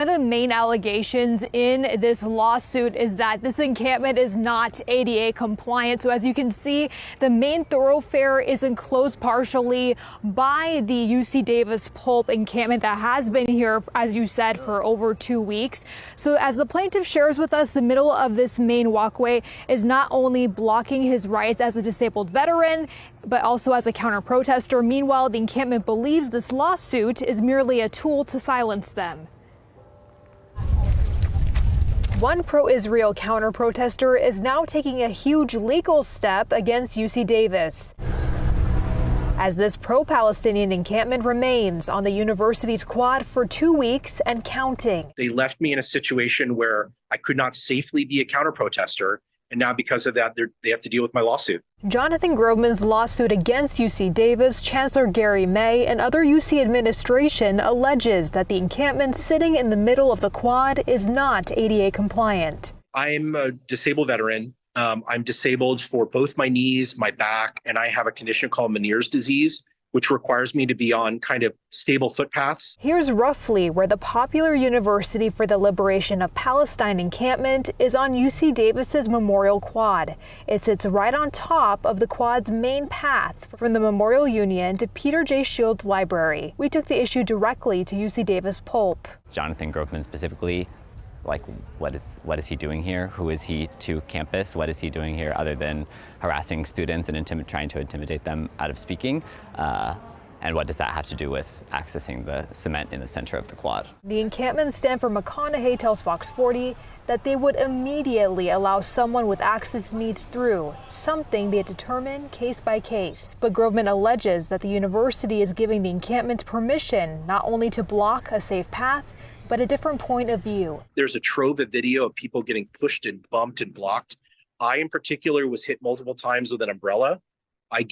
One of the main allegations in this lawsuit is that this encampment is not ADA compliant. So as you can see, the main thoroughfare is enclosed partially by the UC Davis Pulp encampment that has been here, as you said, for over 2 weeks. So as the plaintiff shares with us, the middle of this main walkway is not only blocking his rights as a disabled veteran, but also as a counter-protester. Meanwhile, the encampment believes this lawsuit is merely a tool to silence them. One pro-Israel counter-protester is now taking a huge legal step against UC Davis, as this pro-Palestinian encampment remains on the university's quad for 2 weeks and counting. They left me in a situation where I could not safely be a counter-protester, and now because of that, they have to deal with my lawsuit. Jonathan Groveman's lawsuit against UC Davis, Chancellor Gary May, and other UC administration alleges that the encampment sitting in the middle of the quad is not ADA compliant. I'm a disabled veteran. I'm disabled for both my knees, my back, and I have a condition called Meniere's disease, which requires me to be on kind of stable footpaths. Here's roughly where the popular University for the Liberation of Palestine encampment is on UC Davis's Memorial Quad. It sits right on top of the quad's main path from the Memorial Union to Peter J. Shields Library. We took the issue directly to UC Davis Pulp. Jonathan Groveman specifically, like, what is he doing here? Who is he to campus? What is he doing here other than harassing students and trying to intimidate them out of speaking? And what does that have to do with accessing the cement in the center of the quad? The encampment Stanford McConaughey tells Fox 40 that they would immediately allow someone with access needs through, something they determine case by case. But Groveman alleges that the university is giving the encampment permission not only to block a safe path, but a different point of view. There's a trove of video of people getting pushed and bumped and blocked. I, in particular, was hit multiple times with an umbrella. I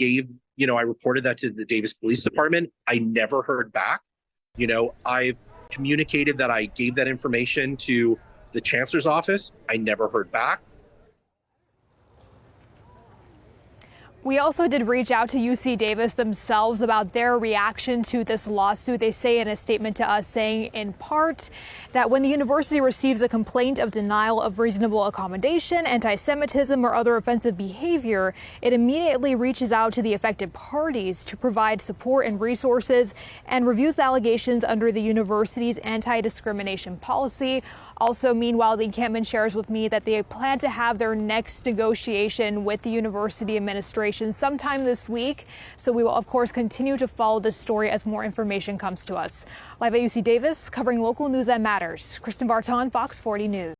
reported that to the Davis Police Department. I never heard back. I've communicated that I gave that information to the chancellor's office. I never heard back. We also did reach out to UC Davis themselves about their reaction to this lawsuit. They say in a statement to us, saying in part that when the university receives a complaint of denial of reasonable accommodation, anti-Semitism, or other offensive behavior, it immediately reaches out to the affected parties to provide support and resources and reviews the allegations under the university's anti-discrimination policy. Also, meanwhile, the encampment shares with me that they plan to have their next negotiation with the university administration sometime this week. So we will, of course, continue to follow this story as more information comes to us. Live at UC Davis, covering local news that matters. Kristen Barton, Fox 40 News.